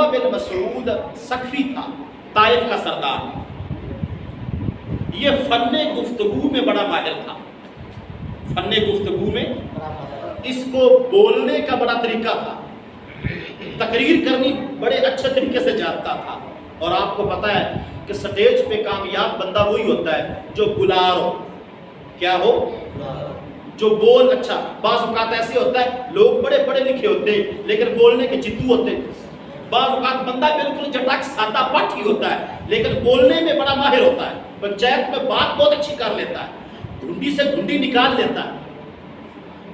عروہ بن مسعود سقفی تھا، طائف کا سردار، یہ فن گفتگو میں بڑا ماہر تھا، فن گفتگو میں اس کو بولنے کا بڑا طریقہ تھا، تقریر کرنی بڑے اچھے طریقے سے جانتا تھا۔ اور آپ کو پتا ہے کہ سٹیج پہ کامیاب بندہ وہی ہوتا ہے جو گلار ہو، کیا ہو، جو بول اچھا۔ بعض اوقات ایسے ہوتا ہے لوگ بڑے پڑھے لکھے ہوتے ہیں لیکن بولنے کے جدو ہوتے ہیں، بعض اوقات بندہ بالکل جٹاک سادہ پٹ ہی ہوتا ہے لیکن بولنے میں بڑا ماہر ہوتا ہے، پنچایت میں بات بہت اچھی کر لیتا ہے، گھنڈی سے گھنڈی نکال لیتا ہے۔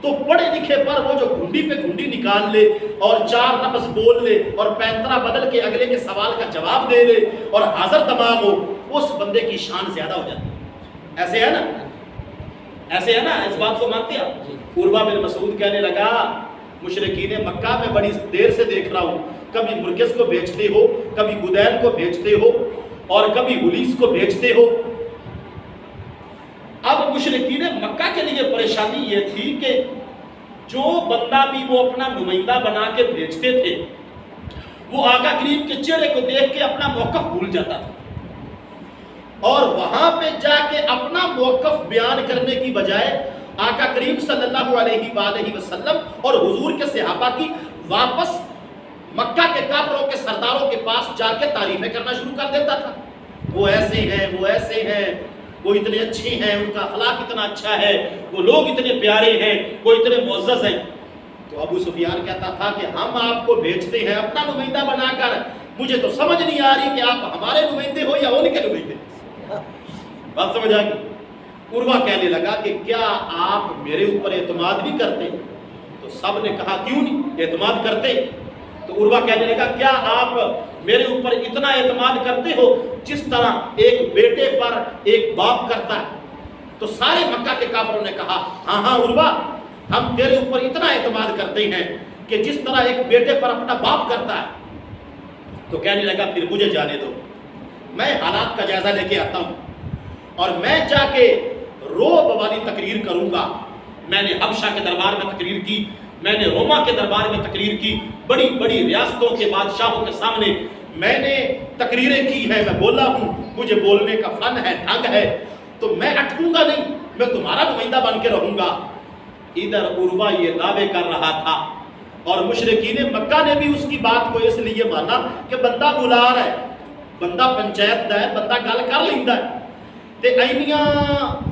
تو پڑھے لکھے پر وہ جو گھنڈی پہ گھنڈی نکال لے اور چار لفظ بول لے اور پینترا بدل کے اگلے کے سوال کا جواب دے لے اور حاضر دماغ ہو، اس بندے کی شان زیادہ ہو جاتی ہے۔ ایسے ہے نا، ایسے ہے نا، اس بات کو مانتے ہیں؟ عروہ بن مسعود کہنے لگا مشرکین مکہ میں بڑی دیر سے دیکھ رہا ہوں، کبھی مرکز کو بیچتے ہو، کبھی بدین کو بیچتے ہو اور کبھی ولیس کو بیچتے ہو۔ اب مشرکین مکہ کے لیے پریشانی یہ تھی کہ جو بندہ بھی وہ اپنا نمائندہ بنا کے بھیجتے تھے وہ آقا کریم کے چہرے کو دیکھ کے اپنا موقف بھول جاتا تھا، اور وہاں پہ جا کے اپنا موقف بیان کرنے کی بجائے آقا کریم صلی اللہ علیہ وآلہ وسلم اور حضور کے صحابہ کی واپس مکہ کے کافروں کے سرداروں کے پاس جا کے تعریفیں کرنا شروع کر دیتا تھا۔ وہ ایسے ہیں، وہ ایسے ہیں، وہ اتنے اچھے ہیں، ان کا اخلاق اتنا اچھا ہے، وہ لوگ اتنے پیارے ہیں، وہ اتنے معزز ہیں۔ تو ابو سفیان کہتا تھا کہ ہم آپ کو بھیجتے ہیں اپنا نمائندہ بنا کر، مجھے تو سمجھ نہیں آ رہی کہ آپ ہمارے نمائندے ہو یا ان کے نمائندے۔ بات سمجھ آ گئی؟ عروہ کہنے لگا کہ کیا آپ میرے اوپر اعتماد بھی کرتے؟ تو سب نے کہا کیوں نہیں اعتماد کرتے۔ تو عروہ کہنے لگا کیا آپ میرے اوپر اتنا اعتماد کرتے ہو جس طرح ایک بیٹے پر ایک باپ کرتا ہے؟ تو سارے مکہ کے کافروں نے کہا ہاں ہاں عروہ، ہم تیرے اوپر اتنا اعتماد کرتے ہیں کہ جس طرح ایک بیٹے پر اپنا باپ کرتا ہے۔ تو کہنے لگا پھر مجھے جانے دو، میں حالات کا جائزہ لے کے آتا ہوں اور میں جا کے روب والی تقریر کروں گا۔ میں نے حبشہ کے دربار میں تقریر کی، میں نے روما کے دربار میں تقریر کی، بڑی بڑی ریاستوں کے بادشاہوں کے سامنے میں نے تقریریں کی ہیں، میں بولا ہوں، مجھے بولنے کا فن ہے، ڈھنگ ہے، تو میں اٹکوں گا نہیں، میں تمہارا نمائندہ بن کے رہوں گا۔ ادھر عروہ یہ دعوے کر رہا تھا اور مشرکین مکہ نے بھی اس کی بات کو اس لیے مانا کہ بندہ بلار ہے، بندہ پنچایت دا ہے، بندہ گل کر لیندا ہے، تے اینیاں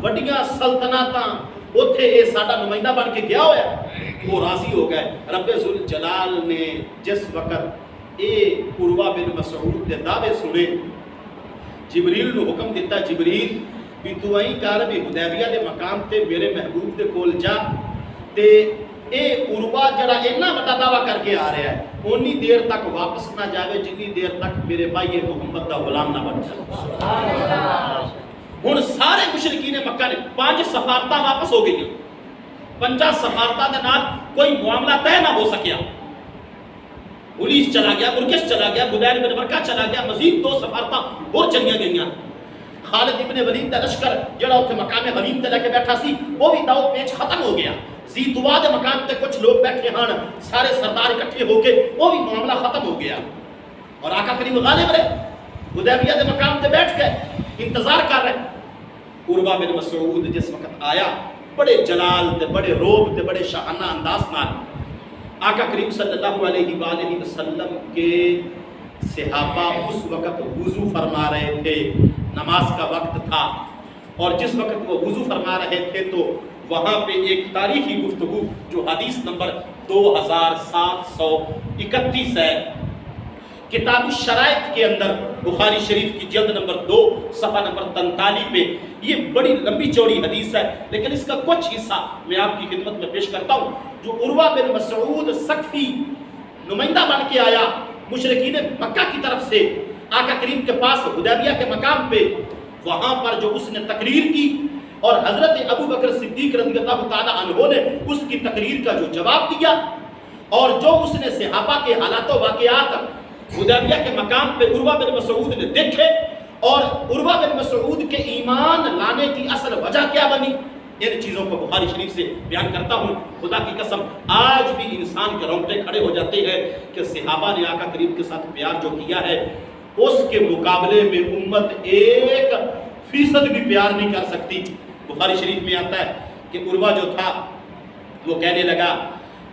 وڈیاں سلطنتاں اوتھے اے ساڈا نمائندہ بن کے گیا ہویا۔ وہ راضی ہو گئے۔ رب ذوالجلال نے جس وقت اے عروہ بن مسعود دے دعوے سنے، جبریل نو حکم دیتا، جبریل بھی تو آئی کر بھی حدیبیہ دے مقام تے میرے محبوب دے کول جا تے اے عروہ جڑا اینا بڑا دعویٰ کر کے آ رہا ہے اونی دیر تک واپس نہ جاوے جتنی دیر تک میرے بھائی محمد دا غلام نہ بن جائے۔ ہن سارے مشرکین مکہ نے 5 سفارتاں واپس ہو گئی، 5 سفارتاں دے نال کوئی معاملہ طے نہ ہو سکیا۔ پولیس چلا گیا، مرکز چلا گیا، بدین بن ورقہ چلا گیا، مزید 2 سفارتاں اور چلیاں گئیاں۔ خالد ابن ولید دا لشکر جڑا اتنے مقام غنیم تے لے کے بیٹھا سی وہ بھی داؤ پیچ ختم ہو گیا۔ زیتوا دے مقام تے کچھ لوگ بیٹھے ہن، سارے سردار اکٹھے ہو کے وہ بھی معاملہ ختم ہو گیا، اور آقا کریم غالب رہے، حدیبیہ دے مقام تے بیٹھ کے انتظار کر رہے۔ عروہ بن مسعود جس وقت آیا بڑے جلال تے بڑے روب تے بڑے شاہانہ انداز نال آقا کریم صلی اللہ علیہ وآلہ وسلم کے صحابہ اس وقت وضو فرما رہے تھے، نماز کا وقت تھا، اور جس وقت وہ وضو فرما رہے تھے تو وہاں پہ ایک تاریخی گفتگو جو حدیث نمبر 2731 ہے، کتاب الشرائط کے اندر بخاری شریف کی جلد نمبر 2 صفحہ نمبر 43 پہ یہ بڑی لمبی چوڑی حدیث ہے، لیکن اس کا کچھ حصہ میں آپ کی خدمت میں پیش کرتا ہوں۔ جو عروہ بن مسعود سقفی نمائندہ بن کے آیا مشرکین مکہ کی طرف سے آقا کریم کے پاس حدیبیہ کے مقام پہ، وہاں پر جو اس نے تقریر کی اور حضرت ابو بکر صدیق رضی اللہ تعالیٰ عنہ نے اس کی تقریر کا جو جواب دیا، اور جو اس نے صحابہ کے حالات و واقعات حدیبیہ کے مقام پہ عروہ بن مسعود نے دیکھے، اور عروہ بن مسعود کے ایمان لانے کی اصل وجہ کیا بنی، ان چیزوں کو بخاری شریف سے بیان کرتا ہوں، خدا کی قسم آج بھی انسان کے رونگٹے کھڑے ہو جاتے ہیں کہ صحابہ نے آقا کریم کے ساتھ پیار جو کیا ہے اس کے مقابلے میں امت 1% بھی پیار نہیں کر سکتی۔ بخاری شریف میں آتا ہے کہ عروہ جو تھا وہ کہنے لگا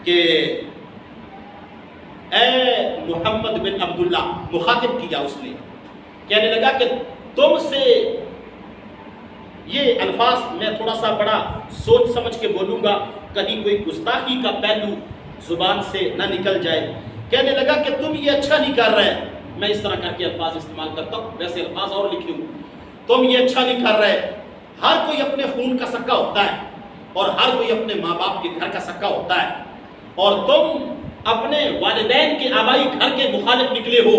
کہ اے محمد بن عبداللہ، مخاطب کیا اس نے، کہنے لگا کہ تم سے یہ الفاظ میں تھوڑا سا بڑا سوچ سمجھ کے بولوں گا، کہیں کوئی گستاخی کا پہلو زبان سے نہ نکل جائے۔ کہنے لگا کہ تم یہ اچھا نہیں کر رہے، میں اس طرح کر کے الفاظ استعمال کرتا ہوں، ویسے الفاظ اور لکھے ہوں، تم یہ اچھا نہیں کر رہے، ہر کوئی اپنے خون کا سکا ہوتا ہے اور ہر کوئی اپنے ماں باپ کے گھر کا سکا ہوتا ہے، اور تم اپنے والدین کے آبائی گھر کے مخالف نکلے ہو،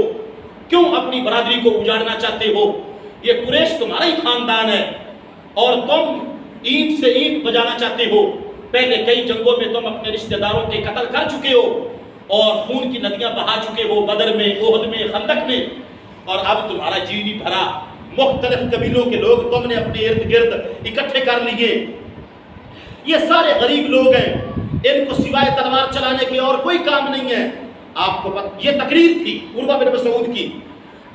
کیوں اپنی برادری کو اجاڑنا چاہتے ہو؟ یہ قریش تمہارا ہی خاندان ہے اور تم اینٹ سے اینٹ بجانا چاہتے ہو، پہلے کئی جنگوں میں تم اپنے رشتہ داروں کے قتل کر چکے ہو اور خون کی ندیاں بہا چکے ہو، بدر میں، احد میں، خندق میں، اور اب تمہارا جی نہیں بھرا، مختلف قبیلوں کے لوگ تم نے اپنے ارد گرد اکٹھے کر لیے، یہ سارے غریب لوگ ہیں، ان کو سوائے تلوار چلانے کے اور کوئی کام نہیں ہے۔ آپ کو یہ تقریر تھی عروہ بن مسعود کی،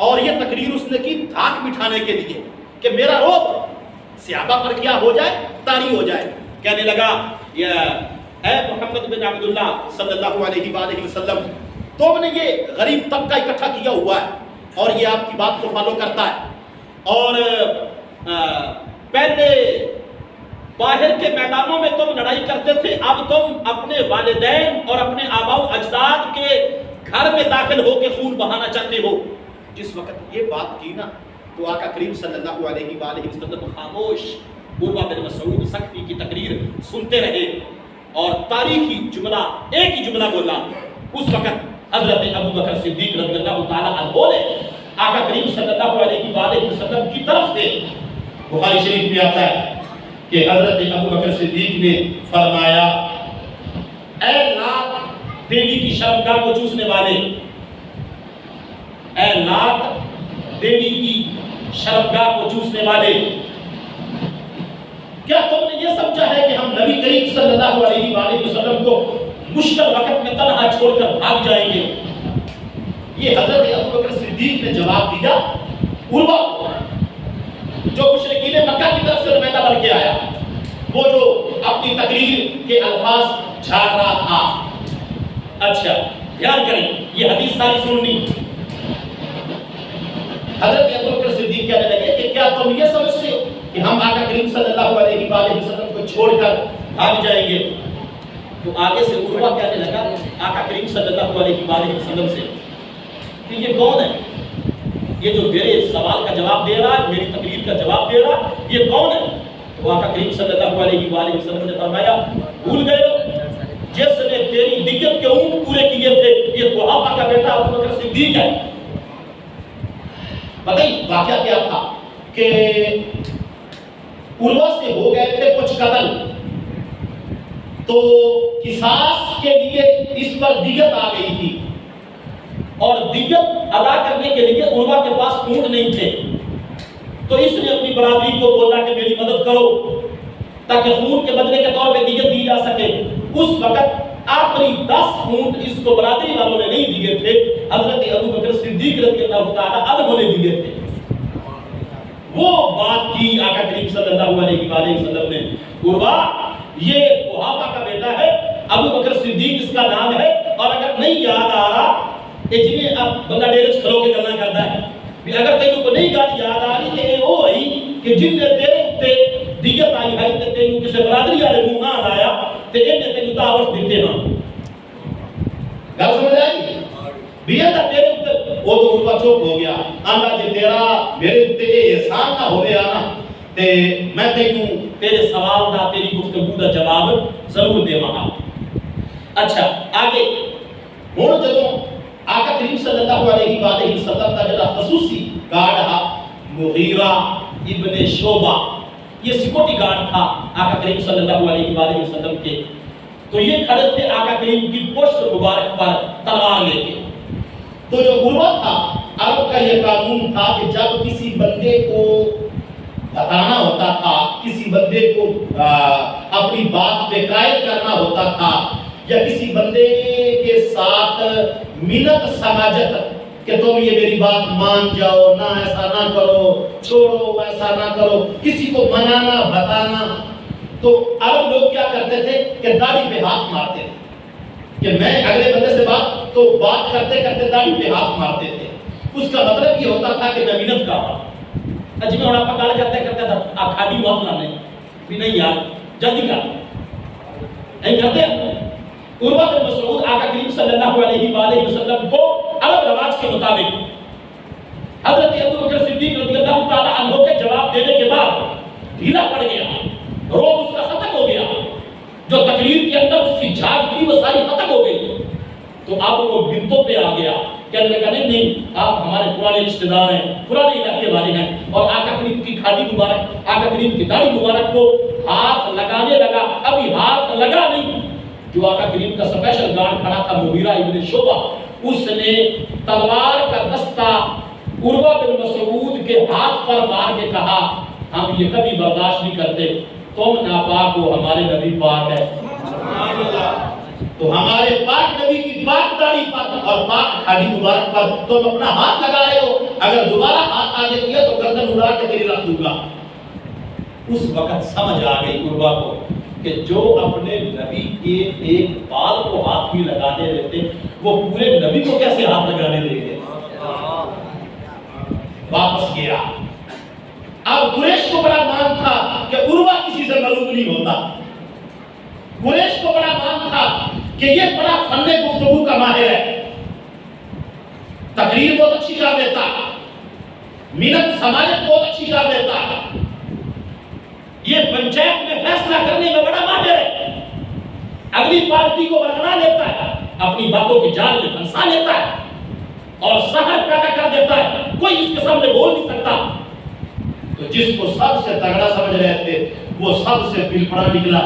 اور یہ تقریر اس نے کی دھاک بٹھانے کے لیے کہ میرا روب صحابہ پر کیا ہو جائے، طاری ہو جائے۔ کہنے لگا اے محمد بن عبداللہ صلی اللہ علیہ وآلہ وسلم، تم نے یہ غریب طبقہ اکٹھا کیا ہوا ہے اور یہ آپ کی بات کو فالو کرتا ہے، اور پہلے باہر کے میدانوں میں تم لڑائی کرتے تھے، اب تم اپنے والدین اور اپنے آباء و اجداد کے گھر میں داخل ہو کے خون بہانا چاہتے ہو۔ جس وقت یہ بات کی نا تو آقا کریم صلی اللہ علیہ وآلہ وسلم خاموش عروہ بن مسعود ثقفی کی تقریر سنتے رہے، اور تاریخی جملہ ایک ہی جملہ بولا۔ اس وقت حضرت ابو بکر صدیق رضی اللہ تعالیٰ عنہ نے آقا کریم صلی اللہ علیہ وآلہ وسلم کی طرف سے، بخاری شریف میں آتا ہے کہ حضرت ابو بکر صدیق نے فرمایا، اے لات دیوی کی شرمگاہ کو چوسنے والے، اے لات دیوی کی شرمگاہ کو چوسنے والے، کیا تم نے یہ سمجھا ہے کہ ہم نبی کریم صلی اللہ علیہ وآلہ وسلم کو مشکل وقت میں تنہا چھوڑ کر بھاگ جائیں گے؟ یہ حضرت ابو بکر صدیق نے جواب دیا عروہ کو، جو مشرکین مکہ کی طرف سے نمائندہ بن کے آیا، وہ جو اپنی تقریر کے الفاظ جھاڑ رہا تھا۔ اچھا دھیان کریں، یہ حدیث ساری سننی۔ حضرت ابو بکر صدیق کہنے لگے کہ کیا تم یہ سمجھتے ہو کہ ہم آقا کریم صلی اللہ علیہ وآلہ وسلم کو چھوڑ کر بھاگ جائیں گے؟ تو آگے سے عروہ کہنے لگا آقا کریم صلی اللہ علیہ وآلہ وسلم سے کہ یہ کون ہے؟ یہ جو میرے سوال کا جواب دے رہا ہے، میری تقریر کا جواب دے رہا ہے، یہ کون ہے؟ تو آقا کریم صلی اللہ علیہ وآلہ وسلم نے فرمایا، بھول گئے ہو جس نے تیری دیت کے اونٹ پورے کیے تھے، یہ قحافہ کا بیٹا ابو بکر صدیق ہے۔ بتائیے واقعہ کیا تھا کہ عروہ سے ہو گئے تھے کچھ قتل، تو قصاص کے لیے اس پر دیت آ گئی تھی، اور دیت ادا کرنے کے لیے عروہ کے پاس اونٹ نہیں تھے، تو اس نے اپنی برادری کو بولا کہ میری مدد کرو تاکہ خون کے بدلے کے طور پہ دیت دی جا سکے۔ اس وقت آخری 10 اونٹ اس کو برادری والوں نے نہیں دیے تھے، حضرت ابو بکر صدیق رضی اللہ تعالیٰ عنہ نے دیے تھے۔ وہ بات کی آقا کریم صلی اللہ علیہ وآلہ وسلم نے، عروہ یہ قحافہ کا بیٹا ہے، ابو بکر صدیق اس کا نام ہے، اور اگر نہیں یاد آ رہا جنہیں اب بندہ ڈیرے کھلو کے کرنا کرتا ہے، اگر تینوں کو نہیں گالی یاد آ رہی کہ اے وہ ہی کہ جن نے تیرے اتے دیت آئی ہے تے تینوں کسے برادری والے منہ نہ آیا تے انہیں تینوں دعوت دیتے نا۔ گل سمجھ آئی؟ بیت تیرے اتے وہ تو عروہ چپ ہو گیا، آندا جے تیرا میرے اتے احسان نہ ہو گیا نا تے میں تینوں تیرے سوال دا، تیری گفتگو دا جواب ضرور دے وہاں۔ اچھا آگے ہن جدوں آقا کریم صلی اللہ علیہ وآلہ وسلم کا جڑا خصوصی گارڈ تھا مغیرہ ابن شعبہ، یہ سیکورٹی گارڈ تھا آقا کریم صلی اللہ علیہ وآلہ وسلم کے، تو یہ کھڑے تھے آقا کریم کی پشت مبارک پر تلوار لے کے۔ تو جو عروہ تھا، عرب کا یہ قانون تھا کہ جب کسی بندے کو بتانا ہوتا تھا، کسی بندے کو اپنی بات پہ قائل کرنا ہوتا تھا، یا کسی بندے کے ساتھ منت سماجت کہ تم یہ میری بات مان جاؤ، نہ ایسا نہ کرو، چھوڑو ایسا نہ کرو، کسی کو منانا بتانا، تو عرب لوگ کیا کرتے تھے کہ داڑھی پہ ہاتھ مارتے تھے کہ میں اگلے بندے سے بات کرتے کرتے داڑھی پہ ہاتھ مارتے تھے۔ اس کا مطلب یہ ہوتا تھا کہ میں منت کر رہا ہوں، جی میں آپ گال کرتے کرتے تھا کھاڑی بہت لانے بھی نہیں یار جلدی کر نہیں کرتے۔ عروہ بن مسعود آقا کریم صلی اللہ علیہ وآلہ وسلم کو عرب رواج کے مطابق حضرت ابو بکر صدیق رضی اللہ تعالی عنہ کے جواب دینے کے بعد ڈھیلا پڑ گیا، روب اس کا ختم ہو گیا، جو تقریر کے اندر اس کی جھاگ تھی وہ ساری ختم ہو گئی، تو اب وہ بنتوں پہ آ گیا، کہنے لگا نہیں آپ ہمارے پرانے رشتہ دار ہیں، پرانے علاقے والے ہیں، اور آقا کریم کی کھاڑی مبارک، آقا کریم کی داڑھی مبارک کو ہاتھ لگانے لگا، ابھی ہاتھ لگا نہیں، جو آقا کریم کا سپیشل گارڈ کھڑا تھا مغیرہ ابن شعبہ، اس نے تلوار کا دستہ عروہ بن مسعود کے ہاتھ پر مار کے کہا ہم یہ کبھی برداشت نہیں کرتے، تم ناپاک ہو، ہمارے نبی پاک ہے، تو ہمارے پاک نبی کی پاک داڑھی پر اور پاک کھاڑی مبارک پر تم اپنا ہاتھ لگا رہے ہو، اگر دوبارہ ہاتھ آگے کیا تو گردن اڑا کے تیری رکھ دوں گا۔ اس وقت سمجھ آ گئی عروہ کو کہ جو اپنے نبی کے ایک بال کو ہاتھ بھی لگانے دیتے وہ پورے نبی کو کیسے ہاتھ لگانے دیں گے۔ واپس گیا۔ اب قریش کو بڑا مان تھا کہ عروہ کسی سے ملوم نہیں ہوتا، قریش کو بڑا مان تھا کہ یہ بڑا فن گفتگو کا ماہر ہے، تقریر بہت اچھی کر دیتا، منت سماجت بہت اچھی کر دیتا، یہ پنچایت میں فیصلہ کرنے میں بڑا ماہر ہے، اگلی پارٹی کو برگلا لیتا ہے، اپنی باتوں کی جال میں پھنسا لیتا ہے اور سہر پیدا کر دیتا ہے، کوئی اس کے سامنے بول نہیں سکتا۔ تو جس کو سب سے تگڑا سمجھ رہے تھے وہ سب سے پلپڑا نکلا،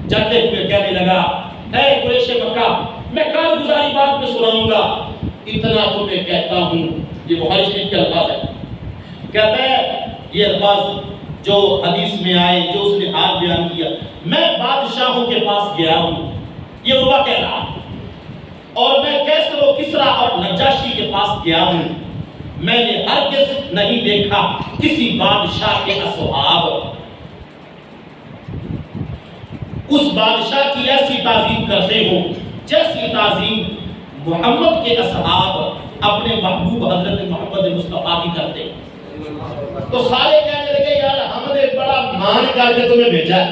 جاتے ہوئے کہنے لگا اے قریش مکہ میں کارگزاری بات میں سناؤں گا، اتنا تمہیں کہتا ہوں، یہ بخاری شریف کے الفاظ ہے، کہتا ہے یہ الفاظ جو حدیث میں آئے، جو اس نے حال بیان کیا، میں بادشاہوں کے پاس گیا ہوں، یہ عروہ کہہ رہا، اور میں کیسر و کسرا اور نجاشی کے پاس گیا ہوں، میں نے ہرگز نہیں دیکھا کسی بادشاہ کے اصحاب اس بادشاہ کی ایسی تعظیم کرتے ہو جیسی تعظیم محمد کے اصحاب اپنے محبوب حضرت محمد مصطفیٰ کی کرتے۔ تو سارے کہنے لگے یار ہم نے بڑا مان کر کے تمہیں بھیجا ہے،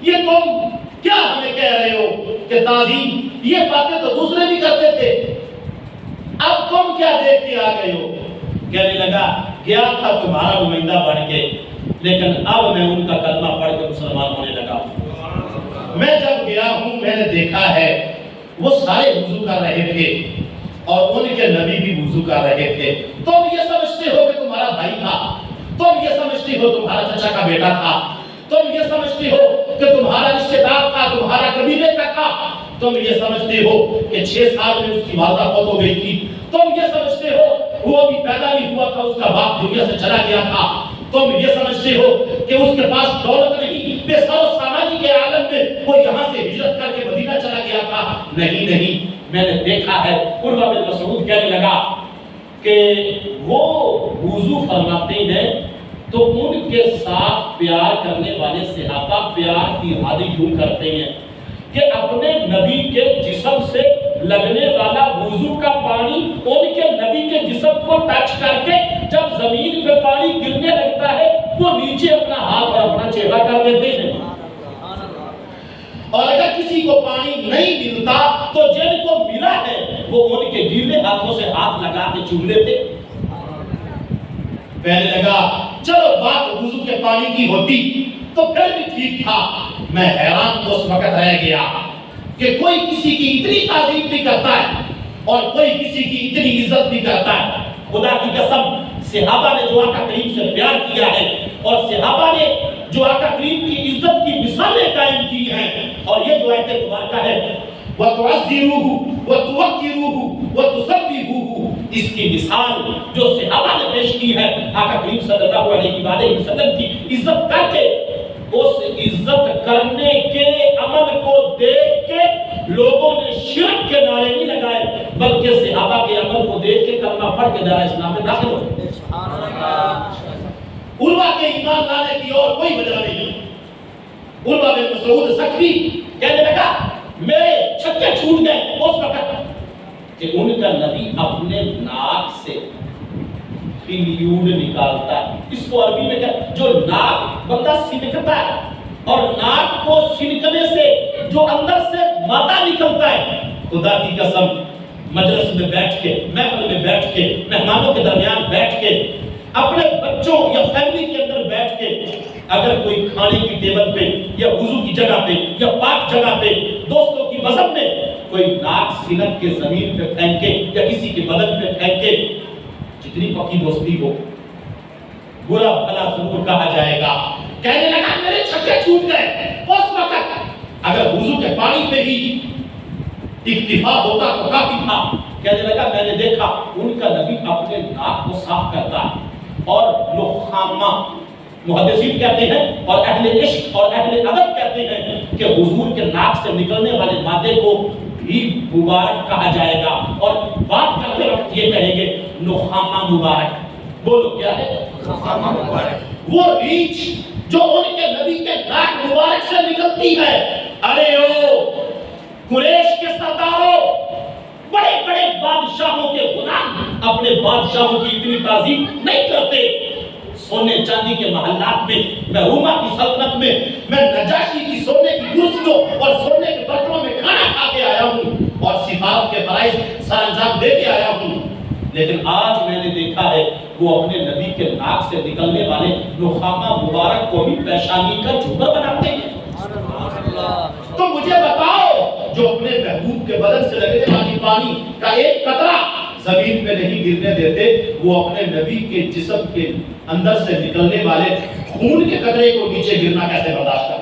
یہ تم کیا ہمیں کہہ رہے ہو کہ تعظیم، یہ باتیں تو دوسرے بھی کرتے تھے، اب تم کیا دیکھ کے آ گئے ہو؟ کہنے لگا گیا تھا تمہارا نمائندہ بن کے، لیکن اب میں ان کا کلمہ پڑھ کے مسلمان ہونے لگا۔ میں جب گیا ہوں میں نے دیکھا ہے وہ سارے وضو کر رہے تھے اور ان کے نبی بھی وضو کر رہے تھے، تم یہ سمجھتے ہو کہ تمہارا بھائی تھا، تم یہ سمجھتے ہو تمہارا چچا کا بیٹا تھا، تم یہ سمجھتے ہو کہ تمہارا رشتہ دار تھا، تمہارا قبیلے کا تھا، تم یہ سمجھتے ہو کہ 6 سال میں اس کی والدہ فوت ہو گئی تھی، تم یہ سمجھتے ہو وہ ابھی پیدا نہیں ہوا تھا، اس کا باپ دنیا سے چلا گیا تھا، تم یہ سمجھتے ہو کہ اس کے پاس دولت نہیں، بے سر و سامانی کے عالم میں وہ یہاں سے ہجرت کر کے مدینہ چلا گیا تھا، نہیں، میں نے دیکھا ہے۔ عروہ بن مسعود کہنے لگا کہ وہ وضو فرماتے ہیں تو ان کے ساتھ پیار کرنے والے صحابہ پیار کی حد یوں کرتے ہیں کہ اپنے نبی کے جسم سے لگنے والا وضو کا پانی ان کے نبی کے جسم کو ٹچ کر کے جب زمین پہ پانی گرنے لگتا ہے وہ نیچے اپنا ہاتھ اور اپنا چہرہ کر دیتے ہیں، اور اگر کسی کو پانی نہیں ملتا تو جن کو ملا ہے وہ ان کے گیلے ہاتھوں سے ہاتھ لگا کے چوم لیتے۔ کہنے لگا چلو بات وضو کے پانی کی ہوتی تو پھر بھی ٹھیک تھا، میں حیران اس وقت رہ گیا کہ کوئی کسی کی اتنی تعظیم بھی کرتا ہے اور کوئی کسی کی اتنی عزت بھی کرتا ہے۔ خدا کی قسم صحابہ نے جو آقا کریم سے پیار کیا ہے اور صحابہ نے جو آقا کریم کی عزت کی مثالیں قائم کی ہیں، اور یہ جو آیت مبارکہ ہے وَتُعَزِّرُوهُ وَتُوَقِّرُوهُ وَتُسَبِّحُوهُ اس کی مثال جو صحابہ نے پیش کی ہے آقا کریم صلی اللہ علیہ وسلم کی عزت کر کے، اس عزت کرنے کے عمل کو دیکھ کے لوگوں نے شرک کے نعرے نہیں لگائے، بلکہ صحابہ کے عمل کو دیکھ کے کلمہ پڑھ کے دائرہ اسلام میں داخل ہو گئے۔ عروہ کے ایمان لانے کی اور کوئی وجہ نہیں۔ عروہ بن مسعود ثقفی کہنے لگا میرے چھکے چھوٹ گئے اس وقت کہ ان کا نبی اپنے ناک سے فلیوڈ نکالتا ہے۔ اس کو عربی میں کہتے جو ناک بندہ سنکتا ہے، اور ناک کو سنکنے سے جو اندر سے مادہ نکلتا ہے، خدا کی قسم مجلس میں بیٹھ کے، محفل میں بیٹھ کے، مہمانوں کے درمیان بیٹھ کے، اپنے بچوں یا فیملی کے اندر بیٹھ کے اگر کوئی کھانے کی ٹیبل پہ یا وضو کی جگہ پہ یا پاک جگہ پہ دوستوں کی مذہب میں کوئی ناک سنک کے زمین پہ پھینکے یا کسی کے بدن پہ پھینکے، جتنی پکی دوستی ہو برا بھلا ضرور کہا جائے گا۔ کہنے لگا میرے چھکے چھوٹ گئے اس وقت، اگر وضو کے پانی پہ ہی اکتفا ہوتا تو کافی تھا۔ کہنے لگا میں نے دیکھا ان کا نبی اپنے ناک کو صاف کرتا ہے، اور لخامہ محدثین کہتے ہیں اور اہل عشق اور اہل ادب کہتے ہیں کہ حضور کے ناک سے نکلنے والے مادے کو بھی مبارک کہا جائے گا، اور بات کرتے وقت یہ کہیں گے نخامہ مبارک۔ بولو کیا ہے؟ نخامہ مبارک، وہ ریچھ جو ان کے نبی کے ناک مبارک سے نکلتی ہے۔ ارے او قریش کے سرداروں، بڑے بڑے بادشاہوں کے غلام اپنے بادشاہوں کی اتنی تعظیم نہیں کرتے۔ سونے چاندی کے محلات میں، میں روما کی سلطنت میں نجاشی کی سونے کی کرسیوں اور سونے کے برتنوں میں کھانا کھا کے آیا ہوں اور سفارت کے فرائض سر انجام دے کے آیا ہوں، لیکن آج میں نے دیکھا ہے وہ اپنے نبی کے ناک سے نکلنے والے نخامہ مبارک کو بھی پیشانی کا جھومر بناتے ہیں۔ تو مجھے بتاؤ جو اپنے محبوب کے بدن سے لگنے والی پانی کا ایک قطرہ زمین پہ نہیں گرنے دیتے، وہ اپنے نبی کے جسم کے اندر سے نکلنے والے خون کے قطرے کو نیچے گرنا کیسے برداشت کرتے؟